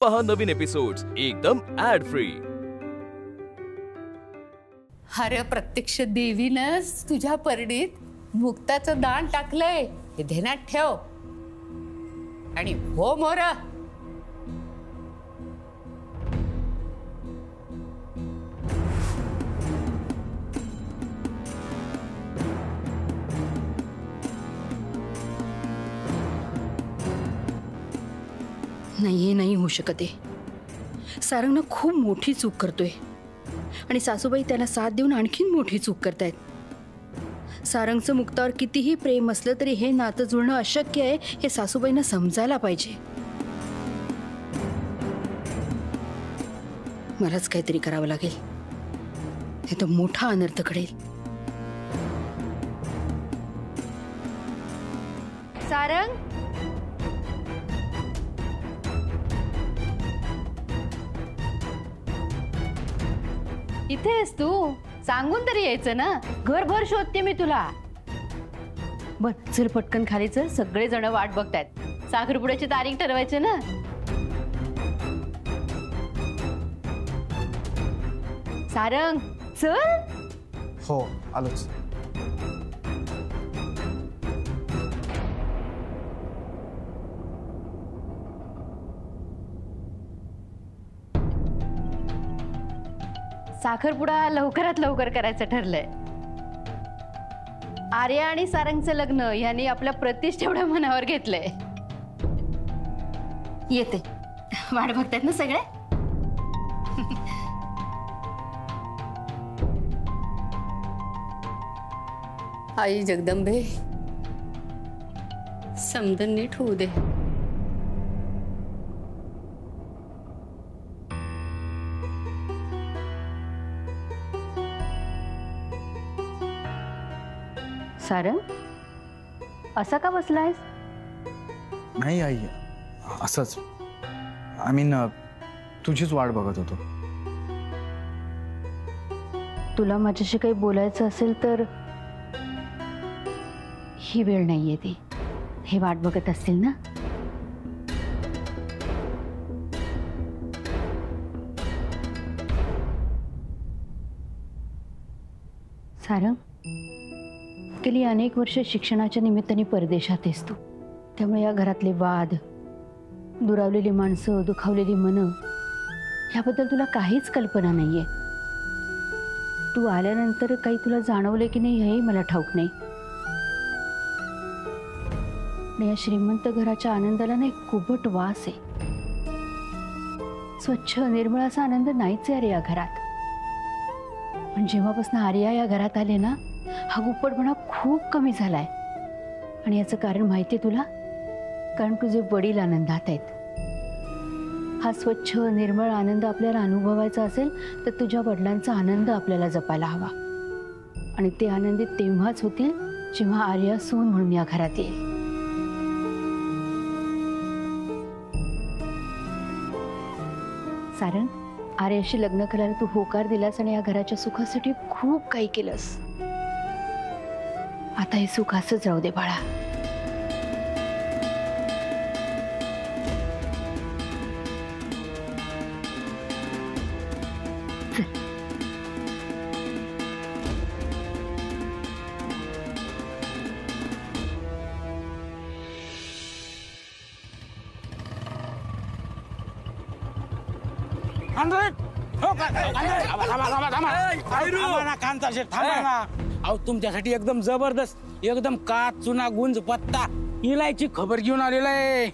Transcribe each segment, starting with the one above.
पहा नवीन एपिसोड्स एकदम add free. अरे प्रत्यक्ष देवीनंच तुझ्या परडीत मुक्ताचं दान टाकलंय हे ध्यानात ठेव आणि हो मोरा। नाही हे नाही होऊ शकत आहे। सारंगनं खूप मोठी चूक करतोय आणि सासूबाई त्याला साथ देऊन आणखीन मोठी चूक करतायत। सारंगचं मुक्तावर कितीही प्रेम असलं तरी हे नातं जुळणं अशक्य आहे हे सासूबाईंना समजायला पाहिजे। मलाच काहीतरी करावं लागेल, हे तर मोठा अनर्थ घडेल। सारंग, इथे आहेस तू? सांगून तरी यायचं ना, घरभर शोधते मी तुला। बर चल पटकन खाली चल, सगळे जण वाट बघतायत। साखरपुड्याची तारीख ठरवायची ना। सारंग चल। हो आलोच। साखरपुडा लवकरात लवकर करायचं ठरलंय। आर्या आणि सारंगचं लग्न यांनी आपल्या प्रतिष्ठेवढ्या मनावर घेतलंय। येते, वाट बघतायत ना सगळे। आई जगदंबे, समजून नीट होऊ दे। सारंग, असा का बसलायस? नाही आई, असंच आय मीन तुझीच वाट बघत होतो। तुला माझ्याशी काही बोलायचं असेल तर ही वेळ नाहीये ती। हे वाट बघत असतील ना? सारंग, गेली अनेक वर्ष शिक्षणाच्या निमित्ताने परदेशात आहेस तू, त्यामुळे या घरातले वाद, दुरावलेली माणसं, दुखावलेली मनं याबद्दल तुला काहीच कल्पना नाहीये। तू आल्यानंतर काही तुला जाणवलं की नाही हेही मला ठाऊक नाही। या श्रीमंत घराच्या आनंदाला ना एक कुबट वास आहे। स्वच्छ निर्मळ असा आनंद नाहीच आहे रे या घरात। पण जेव्हापासून आर्या या घरात आले ना, हा गुप्पटपणा खूप कमी झालाय। आणि याचं कारण माहितीये तुला? कारण तुझे वडील आनंदात आहेत। हा स्वच्छ निर्मळ आनंद आपल्याला अनुभवायचा असेल तर तुझ्या वडिलांचा आनंद आपल्याला जपायला हवा। आणि ते आनंदित तेव्हाच होतील जेव्हा आर्या सून म्हणून या घरात येईल। सारंग, आर्याशी लग्न करायला तू होकार दिलास आणि या घराच्या सुखासाठी खूप काही केलंस। आता हे सुख असंच राहू दे बाळा। तुमच्यासाठी एकदम जबरदस्त, एकदम काच चुना गुंज पत्ता इलायची खबर घेऊन आलेला आहे।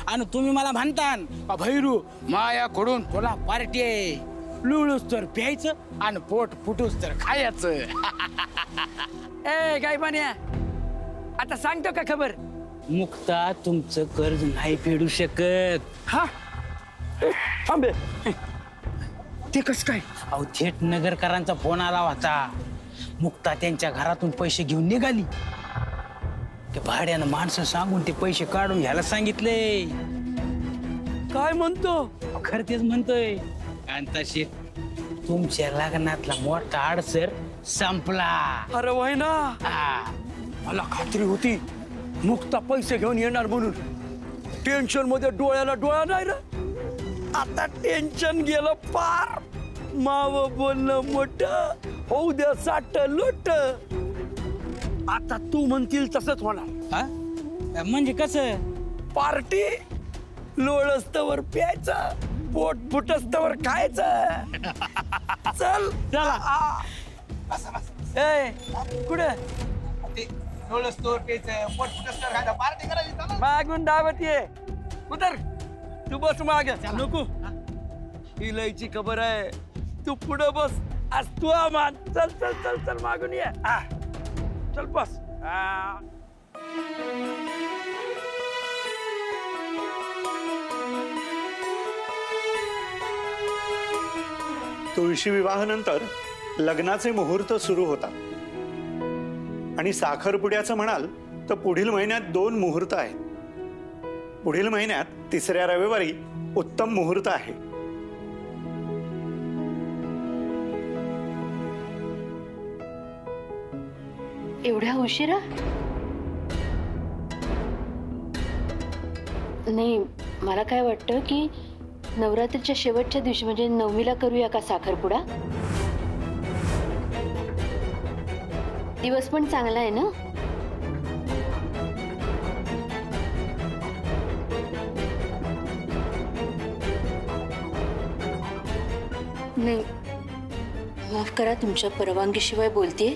आणि तुम्ही मला म्हणता भैरू मायाकडून तुला पार्टी आहे, लुळूस तर प्यायचं आणि पोट फुटूस तर खायचं। ए काय पाण्या, आता सांगतो का खबर? मुक्ता तुमचं कर्ज नाही फेडू शकत। हा थांबे, ते कस काय? अहो थेट नगरकरांचा फोन आला होता। मुक्ता त्यांच्या घरातून पैसे घेऊन निघाली। ते भाड्यानं माणसं सांगून ते पैसे काढून घ्यायला सांगितले। काय म्हणतो? खरं तेच म्हणतोय। आणि तशी तुमच्या लग्नातला मोठा अडसर संपला। अरे वय ना, मला खात्री होती मुक्ता पैसे घेऊन येणार म्हणून। टेन्शन मध्ये डोळ्याला डोळा नाही रे. आता टेन्शन गेलं पार. माव बोलणं मोठं होऊ द्या साठ लोट. आता तू म्हणतील तसंच होणार. हा? म्हणजे कसं? पार्टी लोळस्तवर प्यायचं, पोट फुटस्तवर खायचं. चल चला. ए कुठे मागून दावत ये. उतर तू बस माग. नको इलायची खबर आहे. तू पुढे बस. आज तू आमान. चल चल चल चल मागून ये. चल बस. तुळशी विवाहानंतर लग्नाचे मुहूर्त सुरू होतात आणि साखरपुड्याचं म्हणाल तर पुढील महिन्यात 2 मुहूर्त आहेत. पुढील महिन्यात 3ऱ्या रविवारी उत्तम मुहूर्त आहे. एवढ्या उशिरा? नाही, मला काय वाटतं की नवरात्रीच्या शेवटच्या दिवशी म्हणजे 9मीला करूया का साखरपुडा? दिवस पण चांगला आहे ना. नाही, माफ करा, तुमच्या परवानगीशिवाय बोलतेय,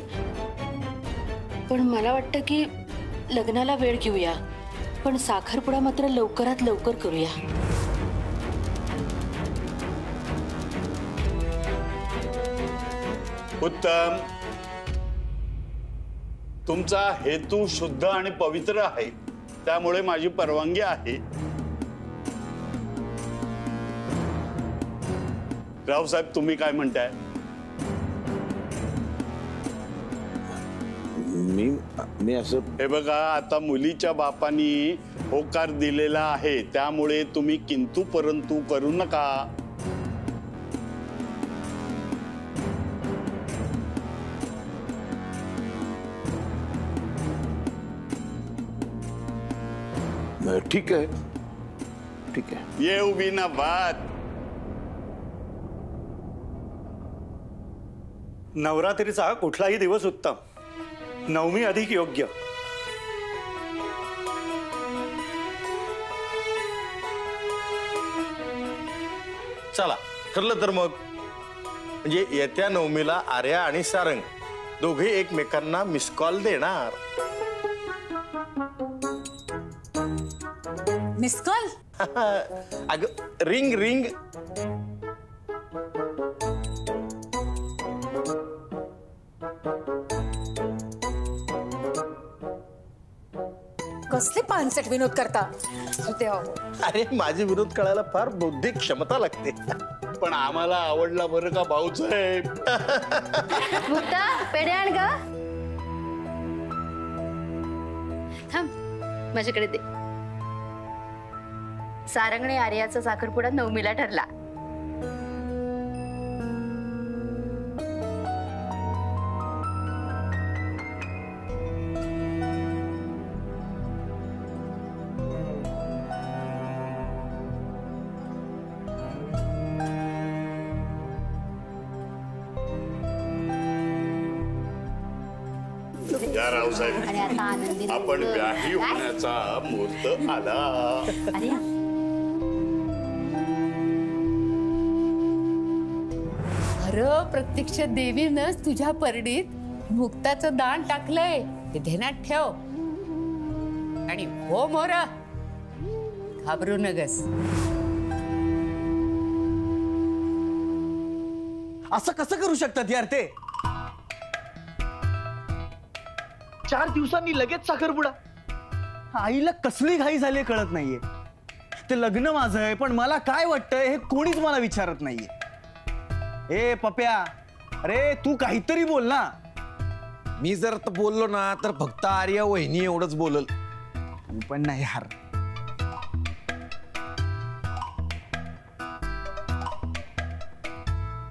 पण मला वाटतं की लग्नाला वेळ घेऊया, पण साखरपुडा मात्र लवकरात लवकर करूया. उत्तम. तुमचा हेतू शुद्ध आणि पवित्र आहे, त्यामुळे माझी परवानगी आहे. रावसाहेब, तुम्ही काय म्हणताय? मी असं, हे बघा, आता मुलीच्या बापानी होकार दिलेला आहे, त्यामुळे तुम्ही किंतु परंतु करू नका. ठीक आहे, ठीक आहे. ये उभी ना बात. नवरात्रीचा कुठलाही दिवस उत्तम, 9मी अधिक योग्य. चला, ठरलं तर मग. म्हणजे येत्या 9मीला आर्या आणि सारंग दोघे एकमेकांना मिस कॉल देणार. Miss call? अग, रिंग रिंग. कसले पानसट विनोद करता अरे, माझे विरोध कळायला फार बौद्धिक क्षमता लागते. पण आम्हाला आवडला बरं का भाऊसाहेब. मुक्ता, पेढे आण ग. थांब, माझ्याकडे दे. सारंग आणि आर्याचा साखरपुडा 9मीला ठरला. या रावसाहेब, आपण व्याही होण्याचा मुहूर्त आला. अरे, प्रत्यक्ष देवीनंच तुझ्या परडीत मुक्ताचं दान टाकलंय, ते ध्यानात ठेव. आणि हो मोरा, घाबरू नगस. असं कसं करू शकतात यार ते? 4 दिवसांनी लगेच साखरपुडा. आईला कसली घाई झाली कळत नाहीये. ते लग्न माझं आहे, पण मला काय वाटतंय हे कोणीच मला विचारत नाहीये. ए पप्या, अरे तू काहीतरी बोल ना. मी जर बोललो ना तर फक्त आर्या वहिनी एवढंच बोलल. पण नाही हार.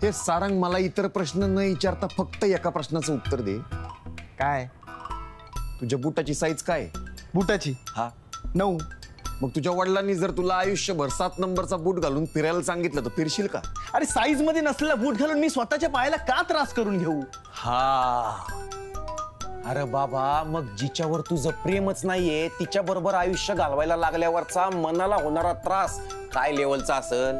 हे सारंग, मला इतर प्रश्न न विचारता फक्त एका प्रश्नाचं उत्तर दे. काय? तुझ्या बुटाची साईज काय? बुटाची? हा, 9. मग तुझ्या वडिलांनी जर तुला आयुष्यभर 7 नंबरचा बूट घालून फिरायला सांगितलं तर फिरशील का? अरे साईज मध्ये नसलेला बूट घालून मी स्वतःच्या पायाला का त्रास करून घेऊ? हा, अरे बाबा, मग जिच्यावर तुझं प्रेमच नाहीये तिच्या बरोबर आयुष्य घालवायला लागल्यावरचा मनाला होणारा त्रास काय लेवलचा असेल?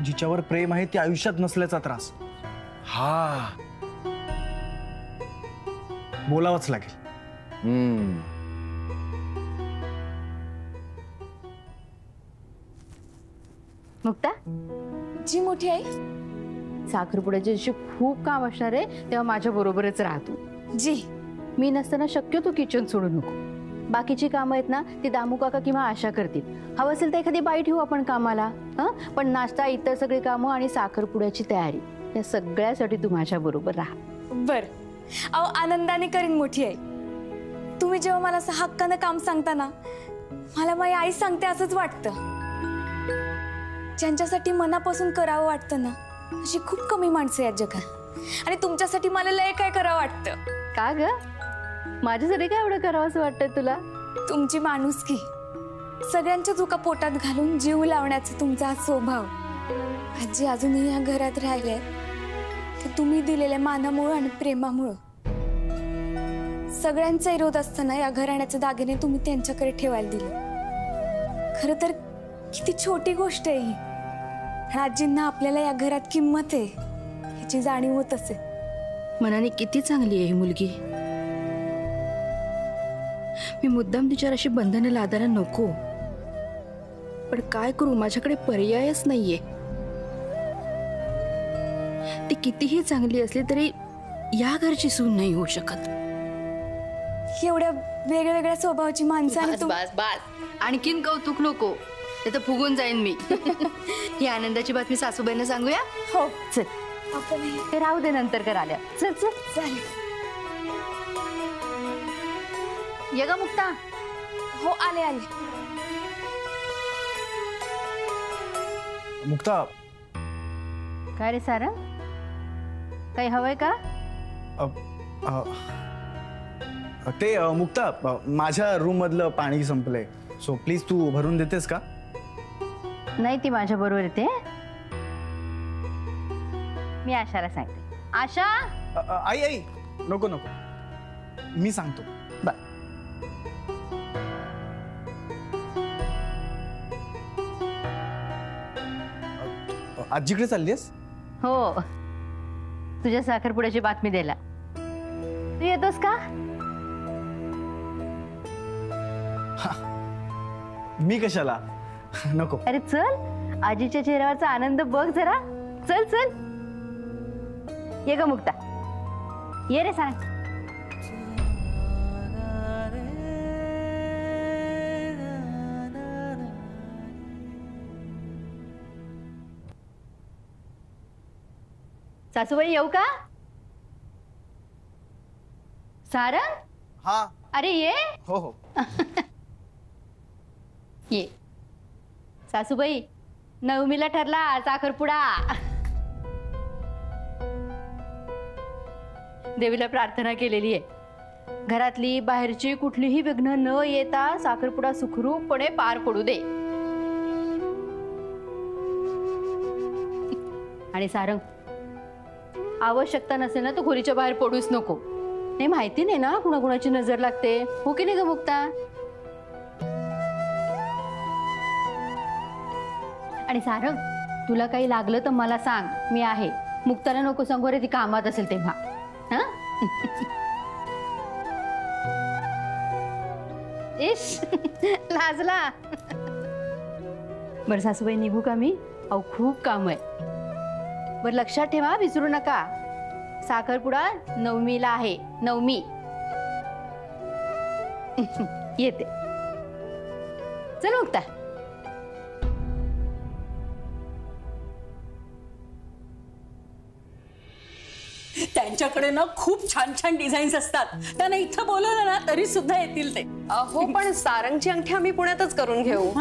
जिच्यावर प्रेम आहे ती आयुष्यात नसल्याचा त्रास हा, बोलावंच लागेल. मुक्ता, जी मोठी आई. साखरपुड्याच्या दिवशी खूप काम असणार आहे, तेव्हा माझ्या बरोबरच राहतो. जी. मी नसताना शक्यतो किचन सोडू नको. बाकीची कामं आहेत ना ती दामू काका किंवा आशा करतील. हवं असेल तर एखादी बाई ठेवू आपण कामाला. पण नाश्ता, इतर सगळी कामं आणि साखरपुड्याची तयारी या सगळ्यासाठी तू माझ्या बरोबर राहा. बर. अहो, आनंदाने करीन मोठी आई. तुम्ही जेव्हा मला असं हक्कानं काम सांगता ना, मला माझी आई सांगते असंच वाटतं. ज्यांच्यासाठी मनापासून करावं वाटतं ना, अशी खूप कमी माणसं आहेत जगात. आणि तुमच्यासाठी मला लय काय करावं वाटतं. का ग? माझ्यासाठी काय एवढं करावं असं वाटतंय तुला? तुमची माणुसकी, सगळ्यांच्या चुका पोटात घालून जीव लावण्याचा तुमचा हा स्वभाव, आजी अजूनही या घरात राहिले ते तुम्ही दिलेल्या मानामुळं आणि प्रेमामुळं. सगळ्यांचा विरोध असताना या घराण्याचे दागिने तुम्ही त्यांच्याकडे ठेवायला दिले. खरं तर किती छोटी गोष्ट आहे ही. आणि आजींना आपल्याला या घरात किंमत आहे ह्याची जाणीव होत असेल. मनाने किती चांगली आहे ही मुलगी. मी मुद्दाम तिच्यावर अशी बंधनं लादायला नको, पण काय करू, माझ्याकडे पर्यायच नाहीये. ती कितीही चांगली असली तरी या घरची सून नाही होऊ शकत. एवढ्या वेगळ्या स्वभावाची माणसं आणि बस बस, आणखीन कौतुक नको, ते तर फुगून जाईन मी. ही आनंदाची बातमी सासूबाईंना सांगूया. हो चल, ते राहू दे, नंतर कर आल्या. चल चल चालेल. ये ग मुक्ता. हो, आले आले. मुक्ता. काय रे सारंग, काही हवंय का? ते मुक्ता, माझ्या रूम मधलं पाणी संपलंय, सो प्लीज तू भरून देतेस का? नाही, ती माझ्या बरोबर येते. मी आशाला सांगते. आशा. आई आई, नको नको, मी सांगतो. आजीकडे चाललीस? हो, तुझ्या साखरपुड्याची बातमी द्यायला. तू येतोस का? मी कशाला? नको. अरे चल, आजीच्या चेहऱ्यावरचा आनंद बघ जरा. चल चल, ये ग मुक्ता, ये रे सांग. सासूबाई येऊ का? सारंग. हा. अरे ये. हो हो. ये. सासूबाई, नवमीला ठरला साखरपुडा. देवीला प्रार्थना केलेली आहे, घरातली बाहेरची कुठलीही विघ्न न येता साखरपुडा सुखरूपपणे पार पडू दे. आणि सारंग, आवश्यकता नसेल ना तू खोलीच्या बाहेर पडूच नको. नाही, माहिती नाही ना कुणाकुणाची नजर लागते. हो की नाही ग मुक्ता? आणि सारंग, तुला काही लागलं तर मला सांग, मी आहे. मुक्ताला नको सांगू रे, ती कामात असेल तेव्हा. हा. इश, लाजला. बरं सासूबाई, निघू का मी? अहो, खूप काम आहे. बरं लक्षात ठेवा, विसरू नका, साखरपुडा नवमीला आहे. नवमी. येते. चल मुक्ता. त्यांच्याकडे ना खूप छान छान डिझाईन्स असतात. त्यांना इथं बोलवलं ना तरी सुद्धा येतील ते. हो, पण सारंगची अंगठी आम्ही पुण्यातच करून घेऊ.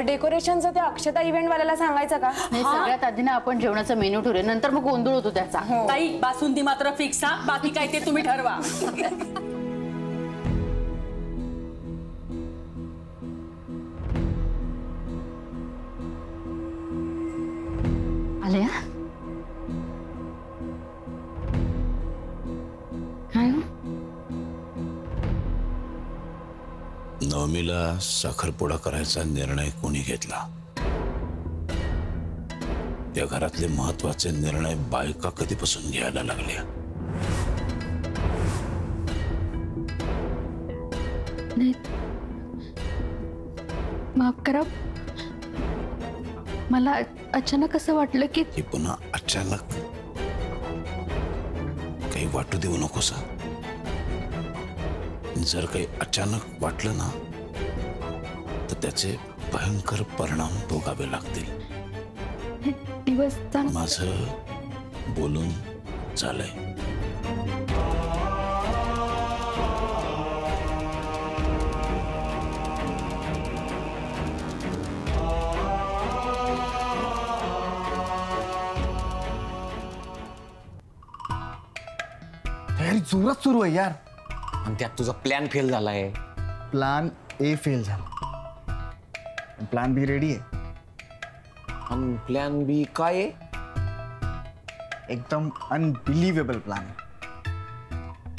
डेकोरेशनचं त्या अक्षता इव्हेंट वाल्याला सांगायचं का? नाही, सगळ्यात आधी ना आपण जेवणाचा मेनू ठरवूया, नंतर मग गोंधळ होतो त्याचा. ताई, बासुंदी मात्र फिक्स हा, बाकी काय ते तुम्ही ठरवा. आल्या काय हो? नवमीला साखरपुडा करायचा निर्णय कोणी घेतला? त्या घरातले महत्वाचे निर्णय बायका कधीपासून घ्यायला लागल्या? नाही, माफ करा, मला अचानक असं वाटलं की हे पुन्हा अचानक काही वाटू देऊ नकोस. जर काही अचानक वाटलं ना तर त्याचे भयंकर परिणाम भोगावे लागतील. दिवस माझं बोलून झालंय. तयारी जोरात सुरू आहे यार. आणि त्यात तुझा प्लॅन फेल झालाय. प्लॅन ए फेल झाला, प्लॅन बी रेडी आहे. आणि प्लॅन बी काय आहे? एकदम अनबिलिव्हेबल प्लॅन.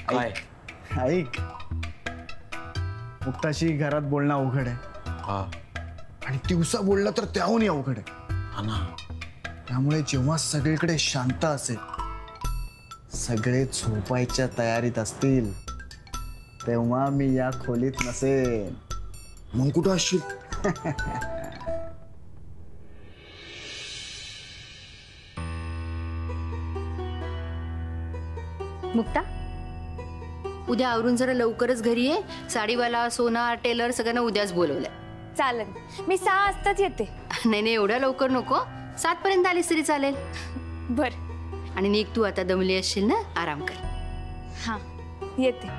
काय? ऐक, मुक्ताशी घरात बोलणं अवघड आहे. आणि दिवसा बोललं तर त्याहूनही अवघड आहे. त्यामुळे जेव्हा सगळीकडे शांत असेल, सगळे झोपायच्या तयारीत असतील, तेव्हा मी या खोलीत नसेन. मग कुठं असशील? मुक्ता, उद्या आवरून जरा लवकरच घरी ये. साडीवाला, सोनार, टेलर सगळ्यांना उद्याच बोलवलंय. चालेल, मी 6 वाजताच येते. नाही नाही, एवढ्या लवकर नको. 7 पर्यंत आलीस तरी चालेल. बर. आणि निघ, तू आता दमली असशील ना, आराम कर. हा, येते.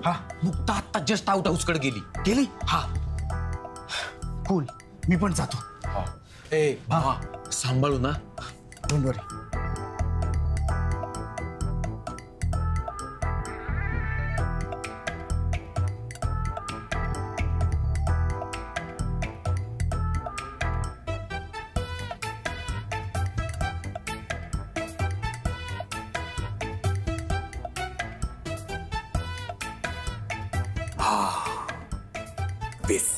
हा, मुक्ता आता जस्ट आउट हाऊसकडे गेली. हा, कूल, मी पण जातो. ए भावा, सांभाळू ना. Don't worry. बेस.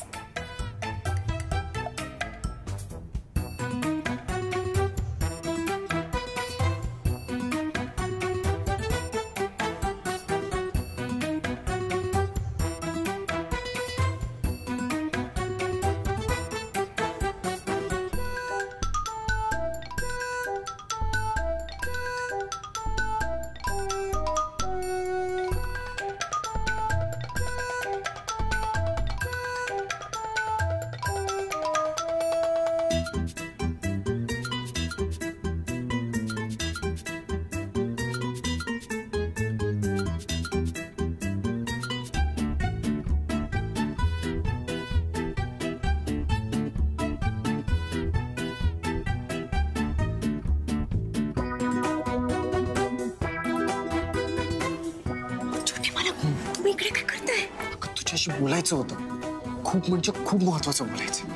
तुझ्याशी बोलायचं होतं. खूप म्हणजे खूप महत्वाचं बोलायचं.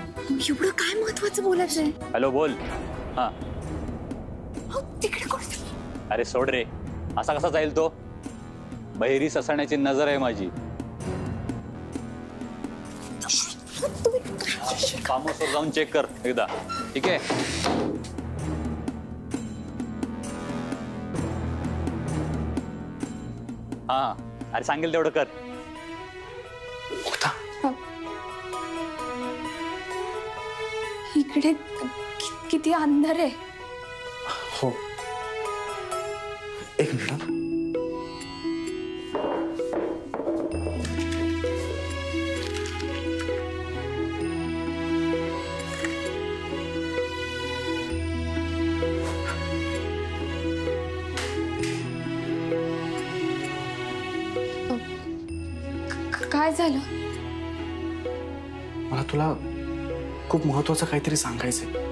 एवढं काय महत्वाचं बोलायचंय? हॅलो, बोल. हा, तिकडे कोण? अरे सोड रे, असा कसा जाईल तो? बहिरी ससाण्याची नजर आहे माझी. फार्म हाऊसवर जाऊन चेक कर एकदा, ठीक आहे? हा, अरे सांगेल तेवढं कर. इकडे किती अंधार आहे. हो, एक मिनिट. काय झालं? मला तुला खूप महत्वाचं काहीतरी सांगायचंय.